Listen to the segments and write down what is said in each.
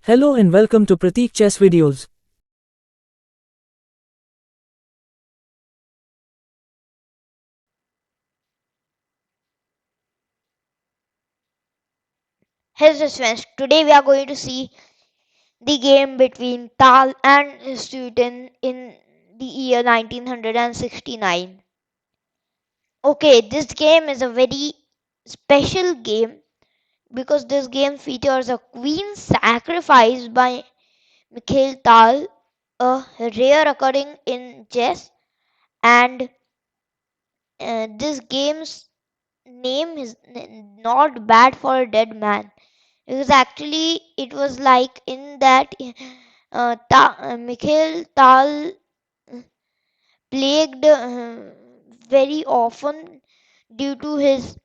Hello and welcome to Prateek Chess Videos. Hello friends, today we are going to see the game between Tal and Suetin in the year 1969. Okay, this game is a very special game because this game features a queen sacrifice by Mikhail Tal, a rare occurring in chess, and this game's name is not bad for a dead man. Because actually it was like in that Mikhail Tal plagued very often due to his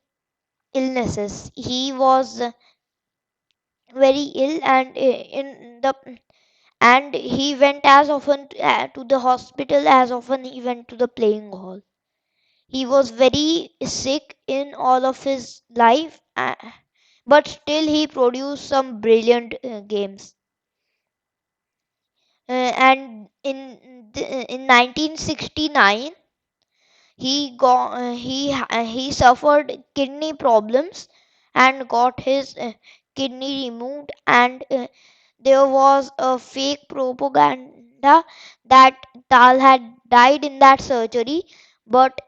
illnesses. He was very ill and he went as often to the hospital as often he went to the playing hall. He was very sick in all of his life, but still he produced some brilliant games. And in 1969 he suffered kidney problems and got his kidney removed, and there was a fake propaganda that Tal had died in that surgery, but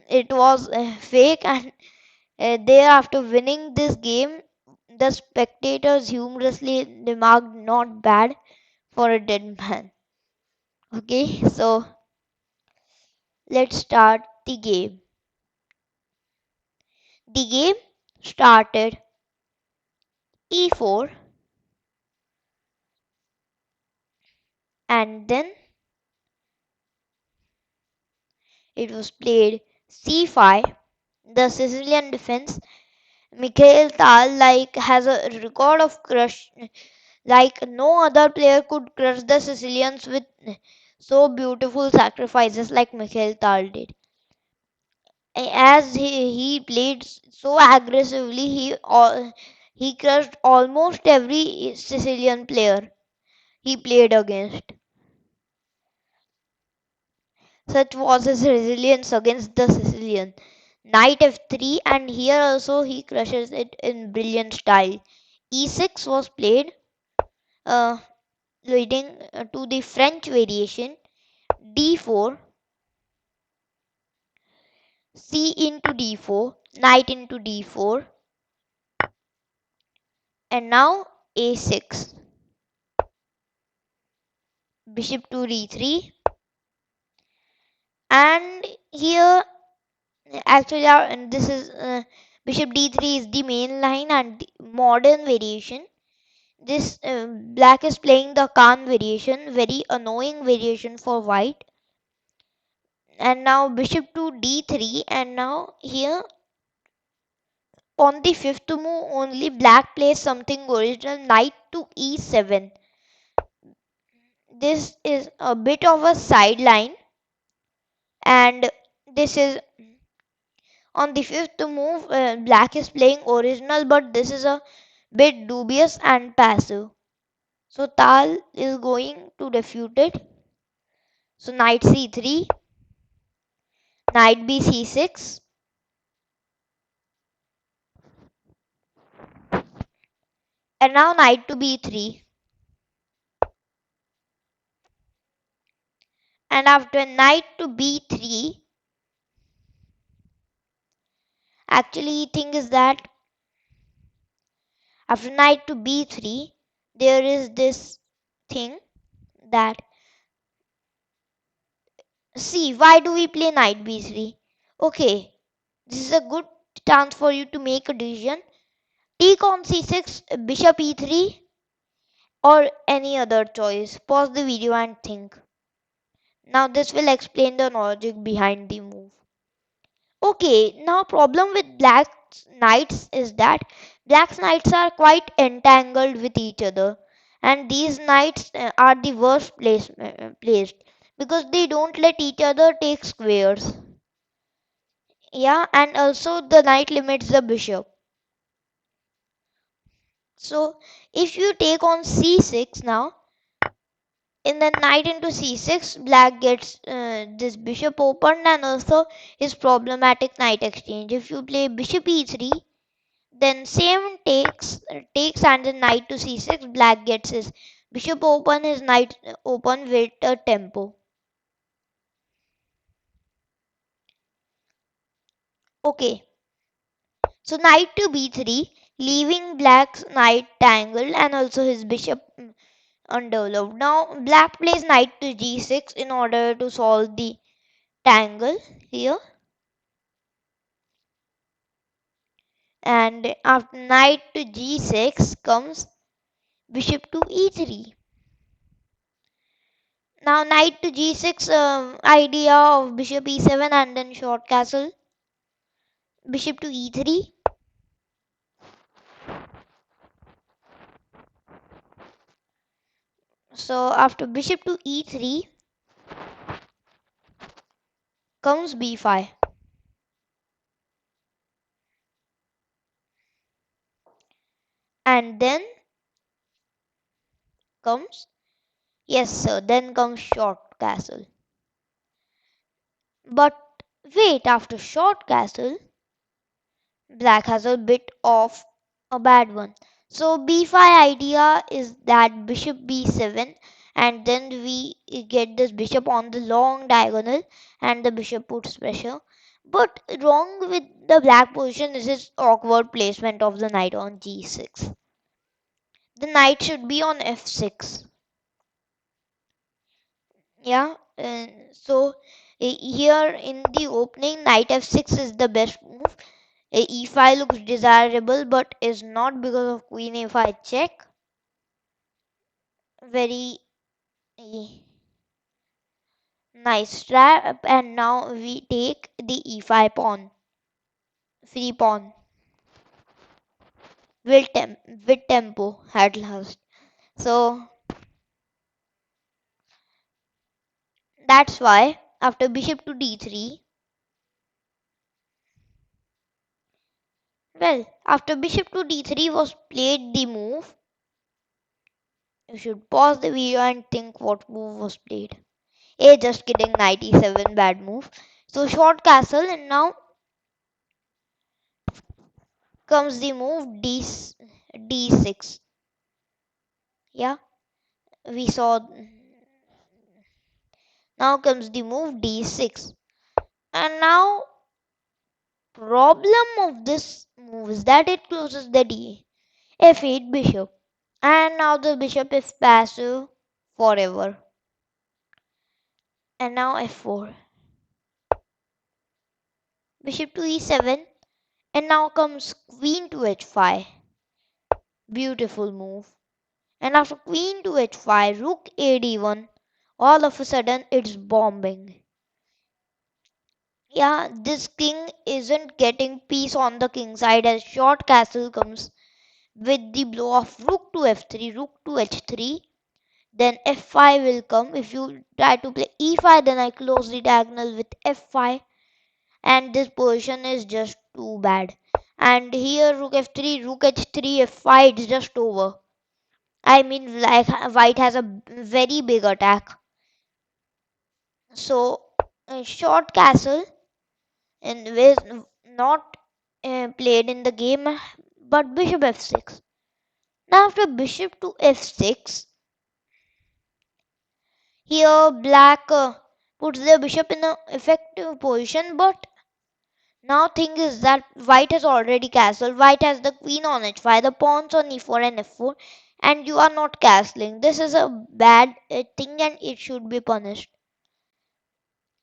it was fake. And thereafter winning this game, the spectators humorously remarked, not bad for a dead man. Okay, so let's start the game. The game started e4 and then it was played c5. The Sicilian defense, Mikhail Tal, has a record of crush, like no other player could crush the Sicilians with so beautiful sacrifices like Mikhail Tal did. As he played so aggressively, he crushed almost every Sicilian player he played against. Such was his resilience against the Sicilian. Knight f3, and here also he crushes it in brilliant style. e6 was played, uh, leading to the French variation d4, c into d4, knight into d4, and now a6, bishop to d3, and here actually and this is bishop d3 is the main line, and the modern variation. This black is playing the Khan variation, very annoying variation for white. And now bishop to d3, and now here on the fifth move only black plays something original, knight to e7. This is a bit of a sideline, and this is on the fifth move black is playing original, but this is a bit dubious and passive. So Tal is going to refute it. So knight c3, knight b c6, and now knight to b3. And after knight to b3, actually thing is that after knight to b3, there is this thing that, see, why do we play knight b3? Okay, this is a good chance for you to make a decision. Take on c6, bishop e3, or any other choice. Pause the video and think. Now this will explain the logic behind the move. Okay, now problem with black knights is that black knights are quite entangled with each other, and these knights are the worst placed because they don't let each other take squares. Yeah, and also the knight limits the bishop. So if you take on c6 now, in the knight into c6, black gets this bishop opened and also his problematic knight exchange. If you play bishop e3, then same takes and the knight to c6, black gets his bishop open, his knight open with a tempo. Okay, so knight to b3, leaving black's knight tangled and also his bishop undeveloped. Now black plays knight to g6 in order to solve the tangle here. And after knight to g6 comes bishop to e3. Now knight to g6, idea of bishop e7 and then short castle. Bishop to e3. So after bishop to e3 comes b5. And then comes, yes sir, then comes short castle. But wait, after short castle, black has a bit of a bad one. So b5 idea is that bishop b7 and then we get this bishop on the long diagonal and the bishop puts pressure. But wrong with the black position is his awkward placement of the knight on g6. The knight should be on f6. Yeah, so here in the opening, knight f6 is the best move. E5 looks desirable but is not because of queen a5 check. Very nice trap, and now we take the e5 pawn, free pawn, with tempo at last. So that's why after bishop to d3, well, after bishop to d3 was played the move, you should pause the video and think what move was played. Just kidding, knight e7, bad move. So short castle, and now comes the move d6. Yeah, we saw. Now comes the move d6. And now problem of this move is that it closes the d f8 bishop. And now the bishop is passive forever. And now f4. Bishop to e7. And now comes queen to h5. Beautiful move. And after queen to h5, rook a d1, all of a sudden it's bombing. Yeah, this king isn't getting peace on the king side as short castle comes with the blow of rook to f3, rook to h3. Then f5 will come. If you try to play e5, then I close the diagonal with f5. And this position is just too bad. And here rook f3, rook h3, f5, it's just over. I mean, like white has a very big attack. So short castle and is not played in the game, but bishop f6. Now after bishop to f6, here black puts the bishop in an effective position, but now thing is that white has already castled. White has the queen on h5, the pawns on e4 and f4, and you are not castling. This is a bad thing and it should be punished.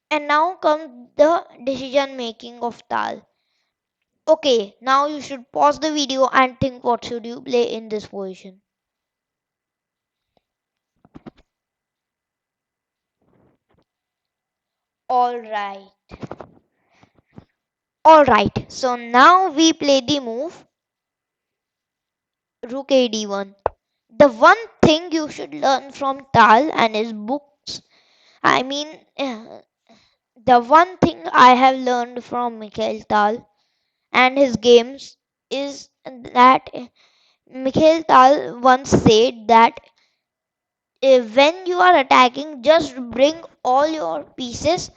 And now comes the decision making of Tal. Okay, now you should pause the video and think what should you play in this position. Alright. Alright, so now we play the move Rook a d1. The one thing you should learn from Tal and his books, I mean, the one thing I have learned from Mikhail Tal and his games is that Mikhail Tal once said that when you are attacking, just bring all your pieces,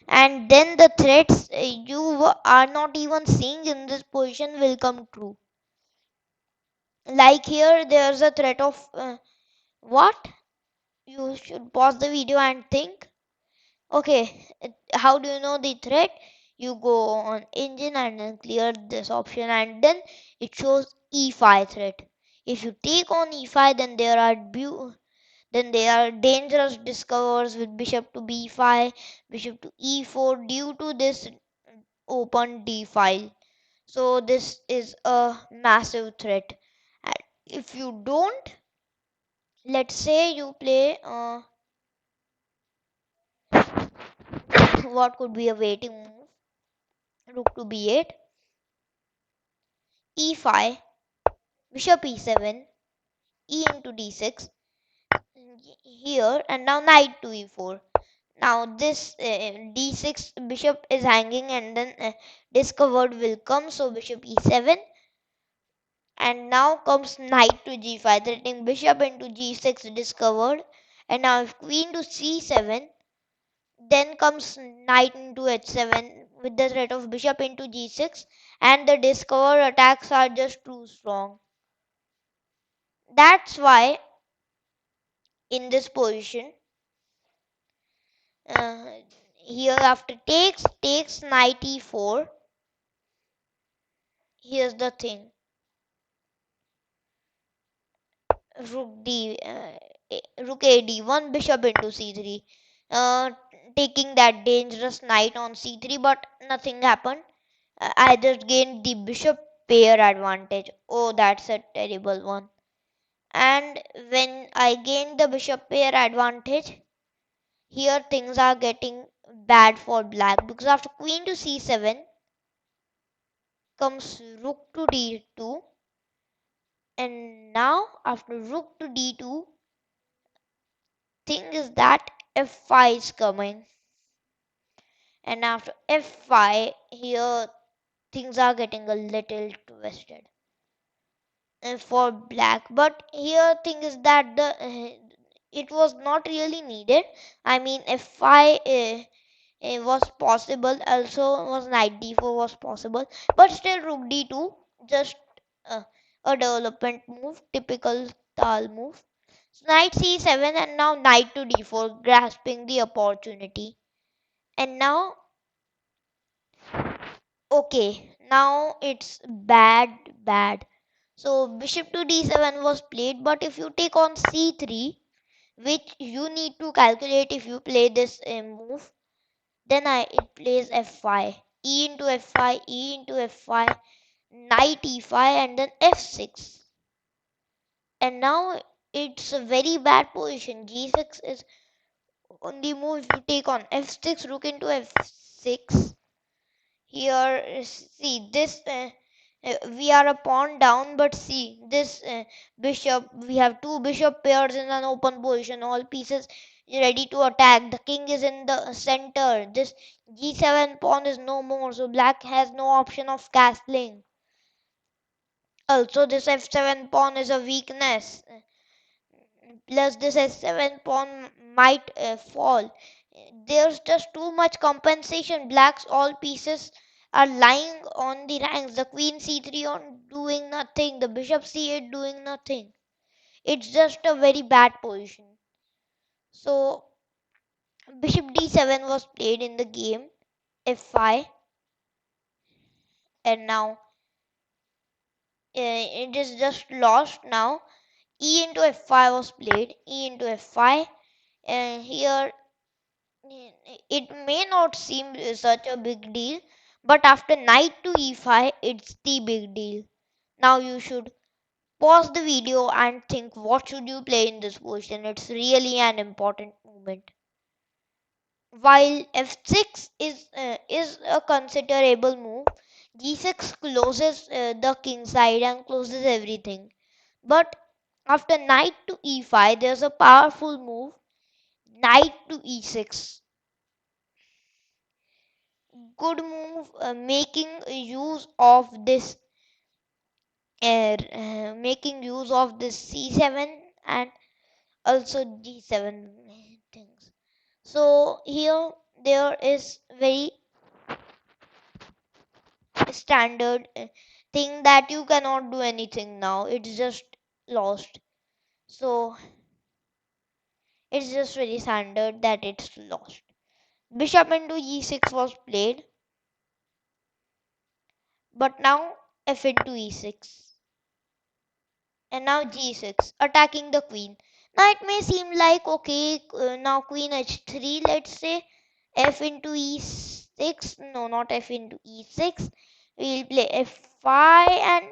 and then the threats you are not even seeing in this position will come true. Like here, there's a threat of what? You should pause the video and think. Okay, how do you know the threat? You go on engine and then clear this option, and then it shows E5 threat. If you take on E5, then there are dangerous discovers with bishop to b5, bishop to e4 due to this open d file. So this is a massive threat. And if you don't, let's say you play what could be a waiting move? Rook to b8, e5, bishop e7, e into d6 here, and now knight to e4. Now this d6 bishop is hanging, and then discovered will come, so bishop e7, and now comes knight to g5, threatening bishop into g6 discovered, and now if queen to c7, then comes knight into h7 with the threat of bishop into g6, and the discovered attacks are just too strong. That's why in this position, uh, here after takes knight e4. Here's the thing, rook d rook a d1, bishop into c3, uh, taking that dangerous knight on c3, but nothing happened. I just gained the bishop pair advantage. Oh, that's a terrible one. And when I gained the bishop pair advantage, here things are getting bad for black, because after queen to c7 comes rook to d2, and now after rook to d2, thing is that f5 is coming, and after f5 here things are getting a little twisted for black. But here thing is that the it was not really needed. I mean f5 was possible, also was knight d4 was possible, but still rook d2 just uh, a development move, typical Tal move. So knight c7, and now knight to d4, grasping the opportunity. And now, okay, now it's bad. So bishop to d7 was played, but if you take on c3, which you need to calculate if you play this move, then it plays f5, e into f5, e into f5, knight e5, and then f6. And now it's a very bad position. g6 is on the move. If you take on f6, rook into f6. Here, see this. We are a pawn down, but see this bishop. We have two bishop pairs in an open position. All pieces ready to attack. The king is in the center. This g7 pawn is no more, so black has no option of castling. Also, this f7 pawn is a weakness. Plus, this h7 pawn might fall. There's just too much compensation. Black's all pieces are lying on the ranks. The queen c3 on doing nothing. The bishop c8 doing nothing. It's just a very bad position. So bishop d7 was played in the game. f5, and now it is just lost now. E into f5 was played. E into f5, and here it may not seem such a big deal, but after knight to e5, it's the big deal. Now you should pause the video and think what should you play in this position. It's really an important moment. While f6 is a considerable move, g6 closes the king side and closes everything. But after knight to e5, there's a powerful move, knight to e6. Good move, making use of this making use of this c7 and also g7 things. So here there is very standard thing that you cannot do anything now. It's just lost. So it's just very standard that it's lost. Bishop into e6 was played, but now f into e6. And now g6, attacking the queen. Now it may seem like okay, now queen h3, let's say f into e6. No, not f into e6. We'll play f5 and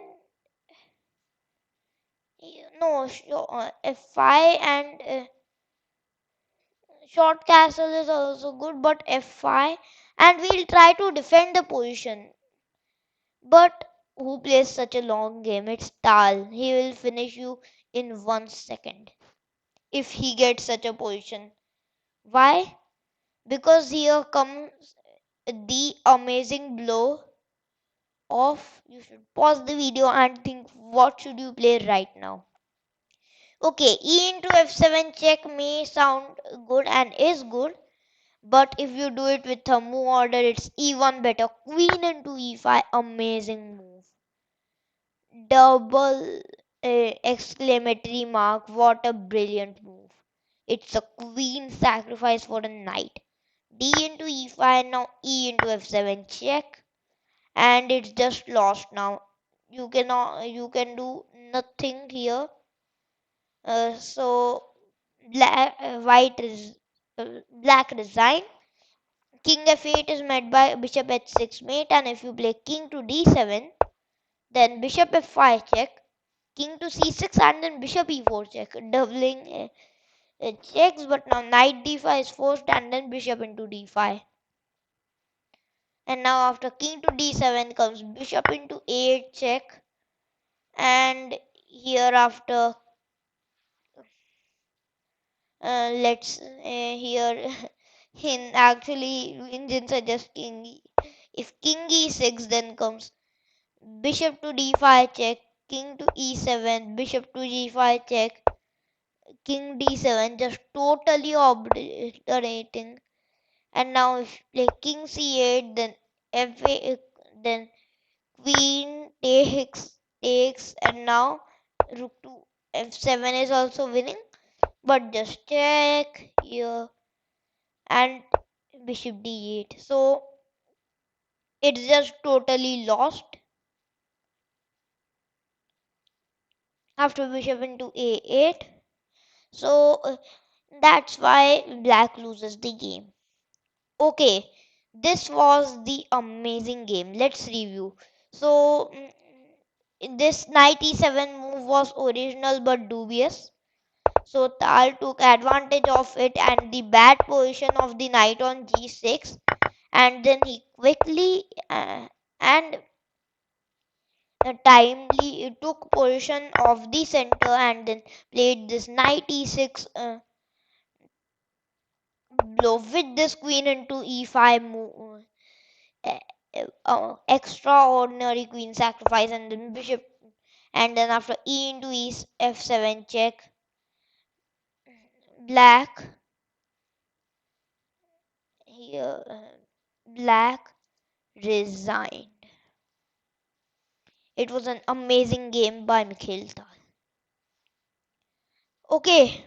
no, f5 and short castle is also good, but f5 and we'll try to defend the position. But who plays such a long game? It's Tal. He will finish you in 1 second if he gets such a position. Why? Because here comes the amazing blow of, you should pause the video and think what should you play right now. Okay, e into f7 check may sound good and is good, but if you do it with a move order, it's even better. Queen into e5, amazing move. Double exclamatory mark, what a brilliant move. It's a queen sacrifice for a knight. D into e5, now e into f7 check, and it's just lost now. You can do nothing here. So black resign. King f8 is met by bishop h6 mate, and if you play king to d7, then bishop f5 check, king to c6, and then bishop e4 check, doubling checks. But now knight d5 is forced, and then bishop into d5. And now after king to d7 comes bishop into a8 check, and here after let's here in actually engine suggests king. If king e6, then comes bishop to d5 check, king to e7, bishop to g5 check, king d7, just totally obliterating. And now if you play king c8, then f8, then queen takes, and now rook to f7 is also winning, but just check here and bishop d8. So it's just totally lost after bishop into a8. So that's why black loses the game. Okay, this was the amazing game. Let's review. So this knight e7 move was original but dubious. So Tal took advantage of it and the bad position of the knight on g6, and then he quickly and timely took position of the center and then played this knight e6 blow with this queen into e5 move, extraordinary queen sacrifice, and then bishop, and then after e into f7 check, black here black resigned. It was an amazing game by Mikhail Tal. Okay,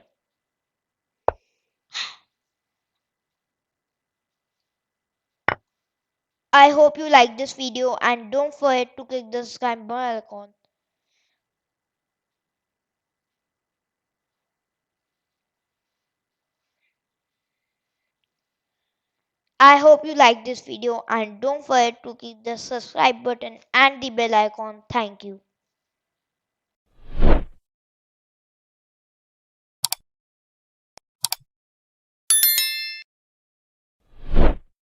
I hope you like this video and don't forget to click the subscribe bell icon. I hope you like this video and don't forget to click the subscribe button and the bell icon. Thank you.